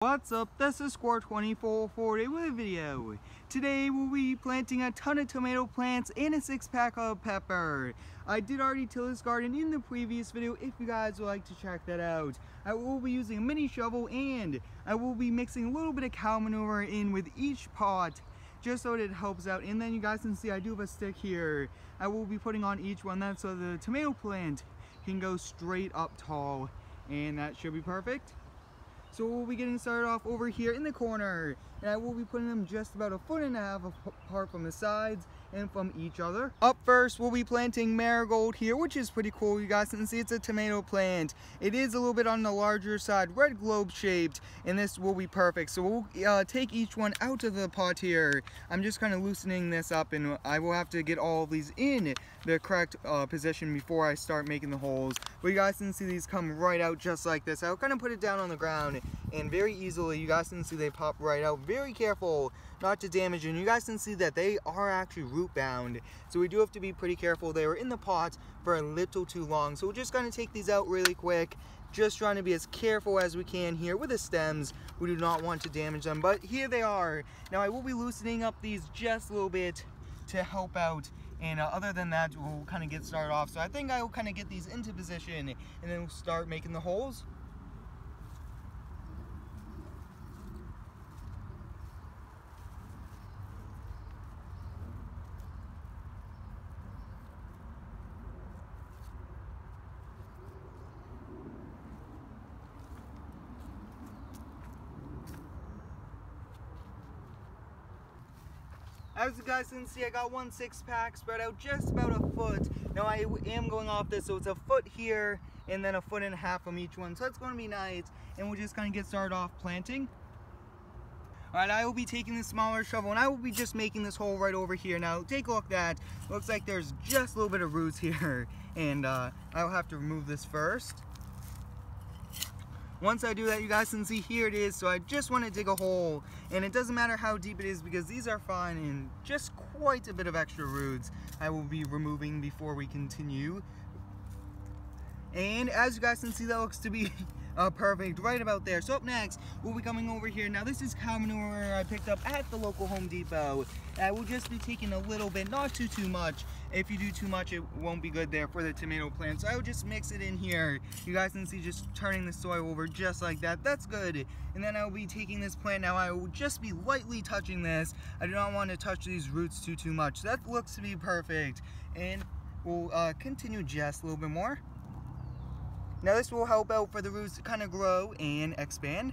What's up, this is Score2440 with a video. Today we'll be planting a ton of tomato plants and a 6-pack of pepper. I did already till this garden in the previous video if you guys would like to check that out. I will be using a mini shovel and I will be mixing a little bit of cow manure in with each pot just so that it helps out. And then you guys can see I do have a stick here. I will be putting on each one then so the tomato plant can go straight up tall, and that should be perfect. So we'll be getting started off over here in the corner, and I will be putting them just about 1.5 feet apart from the sides and from each other. Up first, we'll be planting marigold here, which is pretty cool. You guys can see it's a tomato plant. It is a little bit on the larger side, red globe shaped, and this will be perfect. So we'll take each one out of the pot here. I'm just kind of loosening this up, and I will have to get all of these in the correct position before I start making the holes. But you guys can see these come right out just like this. I'll kind of put it down on the ground, and very easily you guys can see they pop right out. Very careful not to damage, and you guys can see that they are actually root bound, so we do have to be pretty careful. They were in the pot for a little too long, so we're just going to take these out really quick, just trying to be as careful as we can here with the stems. We do not want to damage them, but here they are. Now I will be loosening up these just a little bit to help out, and other than that we'll kind of get started off. So I think I will kind of get these into position and then we'll start making the holes. As you guys can see, I got one 6-pack spread out just about 1 foot. Now I am going off this, so it's 1 foot here and then 1.5 feet from each one. So that's going to be nice, and we're just going to get started off planting. Alright, I will be taking the smaller shovel and I will be just making this hole right over here. Now take a look at that. Looks like there's just a little bit of roots here, and I'll have to remove this first. Once I do that, you guys can see here it is. So I just want to dig a hole, and it doesn't matter how deep it is because these are fine, and just quite a bit of extra roots I will be removing before we continue. And as you guys can see, that looks to be perfect right about there. So up next, we'll be coming over here. Now this is cow manure I picked up at the local Home Depot. I will just be taking a little bit, not too much. If you do too much, it won't be good there for the tomato plant. So I will just mix it in here. You guys can see just turning the soil over just like that. That's good. And then I will be taking this plant. Now I will just be lightly touching this. I do not want to touch these roots too much. That looks to be perfect. And we'll continue just a little bit more. Now this will help out for the roots to kind of grow and expand.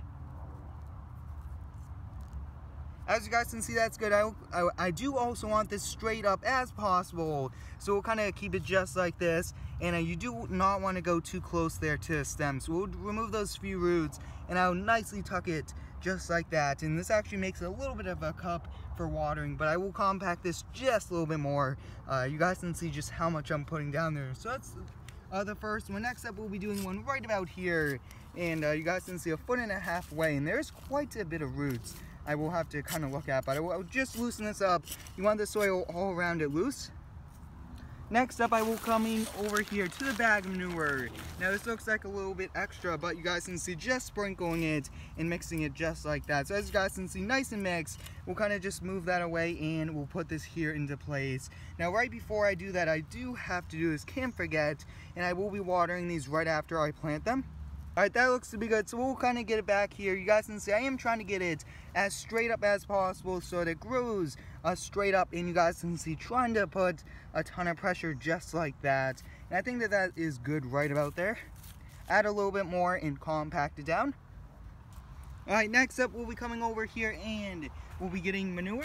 As you guys can see, that's good. I do also want this straight up as possible, so we'll kind of keep it just like this. And you do not want to go too close there to the stem, so we'll remove those few roots and I'll nicely tuck it just like that. And this actually makes a little bit of a cup for watering, but I will compact this just a little bit more. You guys can see just how much I'm putting down there. So that's the first one. Next up, we'll be doing one right about here, and you guys can see 1.5 feet away, and there's quite a bit of roots I will have to kind of look at, but I will just loosen this up. You want the soil all around it loose. Next up, I will coming over here to the bag of manure. Now this looks like a little bit extra, but you guys can see just sprinkling it and mixing it just like that. So as you guys can see, nice and mixed. We'll kind of just move that away and we'll put this here into place. Now right before I do that, I do have to do this, can't forget, and I will be watering these right after I plant them. Alright, that looks to be good, so we'll kind of get it back here. You guys can see I am trying to get it as straight up as possible so that it grows straight up, and you guys can see trying to put a ton of pressure just like that. And I think that that is good right about there. Add a little bit more and compact it down. Alright, next up we'll be coming over here and we'll be getting manure.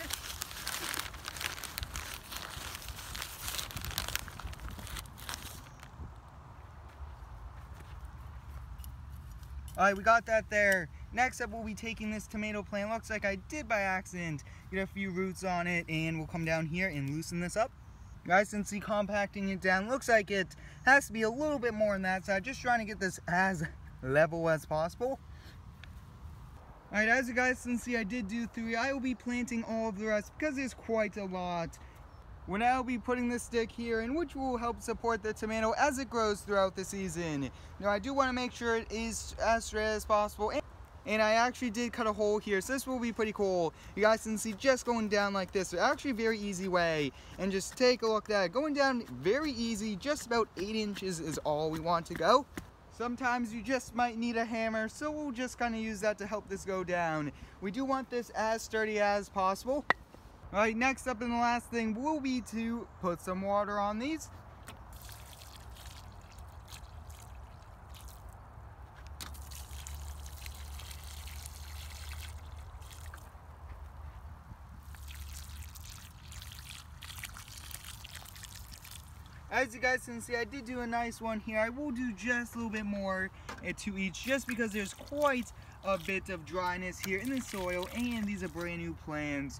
Alright, we got that there. Next up, we'll be taking this tomato plant. Looks like I did by accident get a few roots on it, and we'll come down here and loosen this up. You guys can see compacting it down. Looks like it has to be a little bit more on that side. Just trying to get this as level as possible. Alright, as you guys can see, I did do 3. I will be planting all of the rest because there's quite a lot. We'll now be putting this stick here in, which will help support the tomato as it grows throughout the season. Now I do want to make sure it is as straight as possible. And I actually did cut a hole here, so this will be pretty cool. You guys can see just going down like this. It's actually a very easy way. And just take a look at that. Going down very easy, just about 8 inches is all we want to go. Sometimes you just might need a hammer, so we'll just kind of use that to help this go down. We do want this as sturdy as possible. Alright, next up and the last thing will be to put some water on these. As you guys can see, I did do a nice one here. I will do just a little bit more to each, just because there's quite a bit of dryness here in the soil, and these are brand new plants.